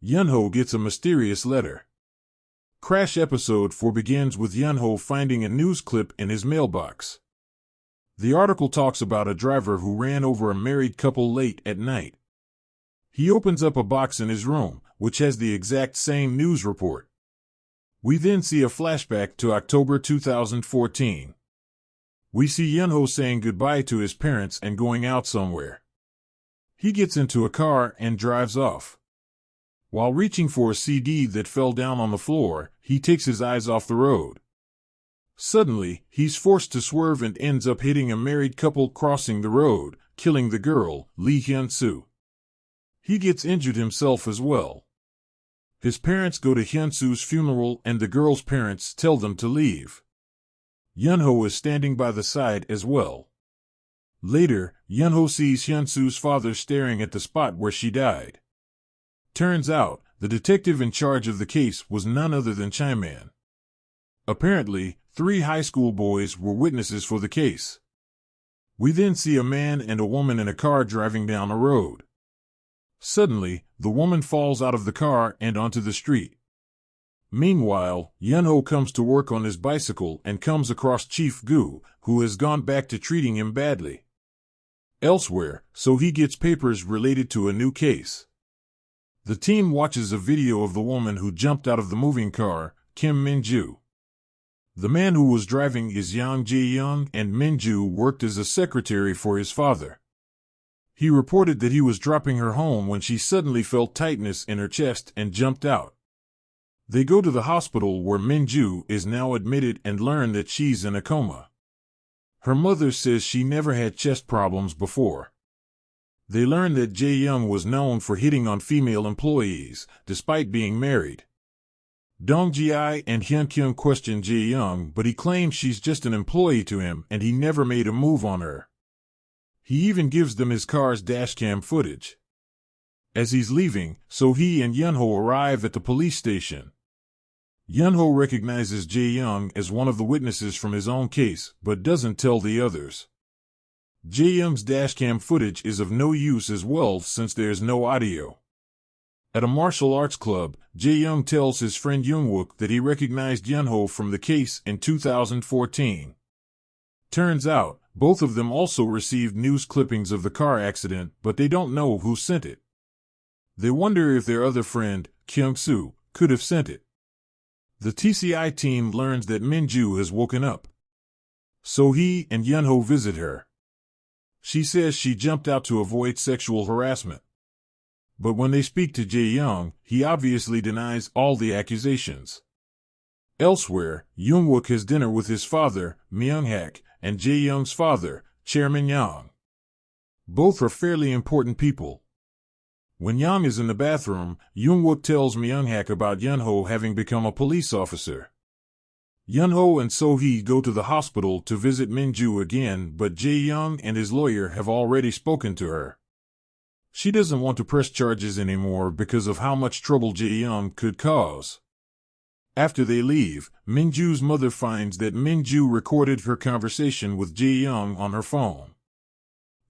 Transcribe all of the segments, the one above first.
Yunho gets a mysterious letter. Crash Episode 4 begins with Yunho finding a news clip in his mailbox. The article talks about a driver who ran over a married couple late at night. He opens up a box in his room, which has the exact same news report. We then see a flashback to October 2014. We see Yunho saying goodbye to his parents and going out somewhere. He gets into a car and drives off. While reaching for a CD that fell down on the floor, he takes his eyes off the road. Suddenly, he's forced to swerve and ends up hitting a married couple crossing the road, killing the girl, Lee Hyun-soo. He gets injured himself as well. His parents go to Hyun-soo's funeral and the girl's parents tell them to leave. Yunho is standing by the side as well. Later, Yunho sees Hyun-soo's father staring at the spot where she died. Turns out, the detective in charge of the case was none other than Chae-man. Apparently, 3 high school boys were witnesses for the case. We then see a man and a woman in a car driving down a road. Suddenly, the woman falls out of the car and onto the street. Meanwhile, Yunho comes to work on his bicycle and comes across Chief Gu, who has gone back to treating him badly elsewhere, so he gets papers related to a new case. The team watches a video of the woman who jumped out of the moving car, Kim Min-ju. The man who was driving is Yang Jae-young, and Min-ju worked as a secretary for his father. He reported that he was dropping her home when she suddenly felt tightness in her chest and jumped out. They go to the hospital where Min-ju is now admitted and learn that she's in a coma. Her mother says she never had chest problems before. They learn that Jae-young was known for hitting on female employees, despite being married. Dong Ji-ai and Hyun-kyung question Jae-young, but he claims she's just an employee to him and he never made a move on her. He even gives them his car's dashcam footage. As he's leaving, So-hee and Yunho arrive at the police station. Yunho recognizes Jae-young as one of the witnesses from his own case, but doesn't tell the others. Jae-young's dashcam footage is of no use as well since there's no audio. At a martial arts club, Jae-young tells his friend Young-wook that he recognized Yunho from the case in 2014. Turns out, both of them also received news clippings of the car accident, but they don't know who sent it. They wonder if their other friend, Kyung-soo, could have sent it. The TCI team learns that Min-ju has woken up. So-hee and Yunho visit her. She says she jumped out to avoid sexual harassment. But when they speak to Jae-young, he obviously denies all the accusations. Elsewhere, Young-wook has dinner with his father, Myung-hak, and Jae-young's father, Chairman Yang. Both are fairly important people. When Yang is in the bathroom, Young-wook tells Myung-hak about Yunho having become a police officer. Yunho and So-hee go to the hospital to visit Min-ju again, but Jae-young and his lawyer have already spoken to her. She doesn't want to press charges anymore because of how much trouble Jae-young could cause. After they leave, Min-ju's mother finds that Min-ju recorded her conversation with Jae-young on her phone.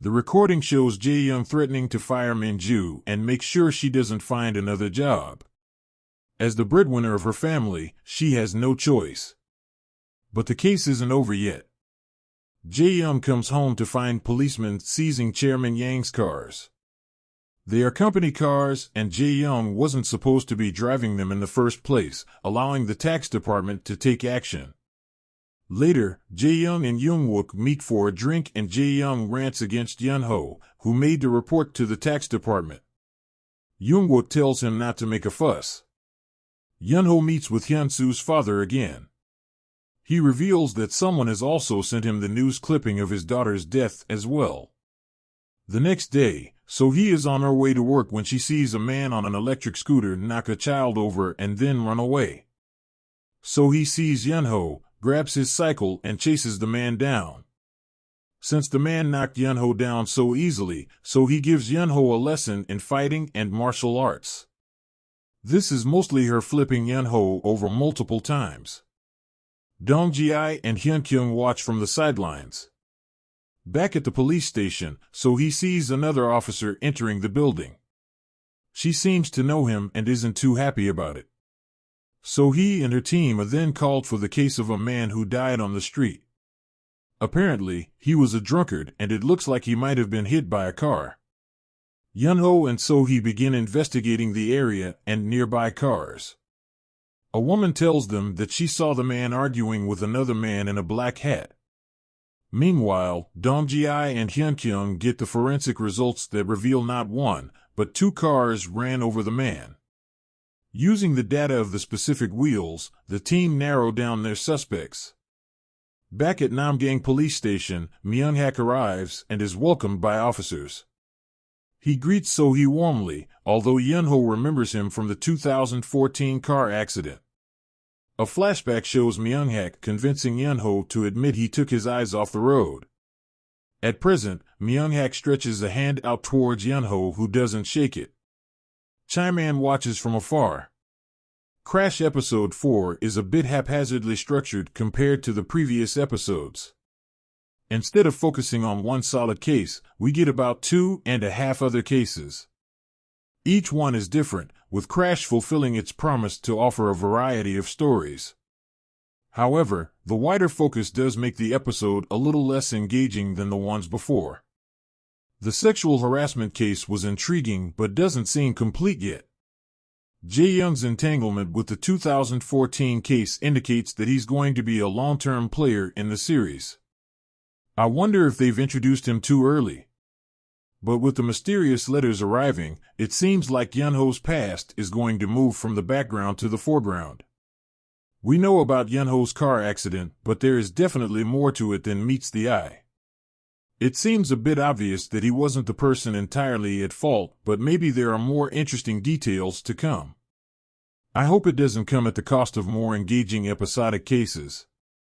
The recording shows Jae-young threatening to fire Min-ju and make sure she doesn't find another job. As the breadwinner of her family, she has no choice. But the case isn't over yet. Jae-young comes home to find policemen seizing Chairman Yang's cars. They are company cars, and Jae-young wasn't supposed to be driving them in the first place, allowing the tax department to take action. Later, Jae-young and Young-wook meet for a drink and Jae-young rants against Yunho, who made the report to the tax department. Young-wook tells him not to make a fuss. Yunho meets with Hyun-soo's father again. He reveals that someone has also sent him the news clipping of his daughter's death as well. The next day, So-hee is on her way to work when she sees a man on an electric scooter knock a child over and then run away. So-hee sees Yunho, grabs his cycle and chases the man down. Since the man knocked Yunho down so easily, So-hee gives Yunho a lesson in fighting and martial arts. This is mostly her flipping Yunho over multiple times. Dong Ji-ai and Hyun-kyung watch from the sidelines. Back at the police station, So-hee sees another officer entering the building. She seems to know him and isn't too happy about it. So he and her team are then called for the case of a man who died on the street. Apparently, he was a drunkard and it looks like he might have been hit by a car. Yun-ho and So-hee begin investigating the area and nearby cars. A woman tells them that she saw the man arguing with another man in a black hat. Meanwhile, Dong-ji-ai and Hyun-kyung get the forensic results that reveal not one, but two cars ran over the man. Using the data of the specific wheels, the team narrow down their suspects. Back at Namgang police station, Myung-hak arrives and is welcomed by officers. He greets So-hee warmly, although Yun-ho remembers him from the 2014 car accident. A flashback shows Myung-hak convincing Yun-ho to admit he took his eyes off the road. At present, Myung-hak stretches a hand out towards Yun-ho, who doesn't shake it. Chaiman watches from afar. Crash Episode 4 is a bit haphazardly structured compared to the previous episodes. Instead of focusing on one solid case, we get about 2.5 other cases. Each one is different, with Crash fulfilling its promise to offer a variety of stories. However, the wider focus does make the episode a little less engaging than the ones before. The sexual harassment case was intriguing but doesn't seem complete yet. Jae-young's entanglement with the 2014 case indicates that he's going to be a long-term player in the series. I wonder if they've introduced him too early. But with the mysterious letters arriving, it seems like Yun-ho's past is going to move from the background to the foreground. We know about Yun-ho's car accident, but there is definitely more to it than meets the eye. It seems a bit obvious that he wasn't the person entirely at fault, but maybe there are more interesting details to come. I hope it doesn't come at the cost of more engaging episodic cases.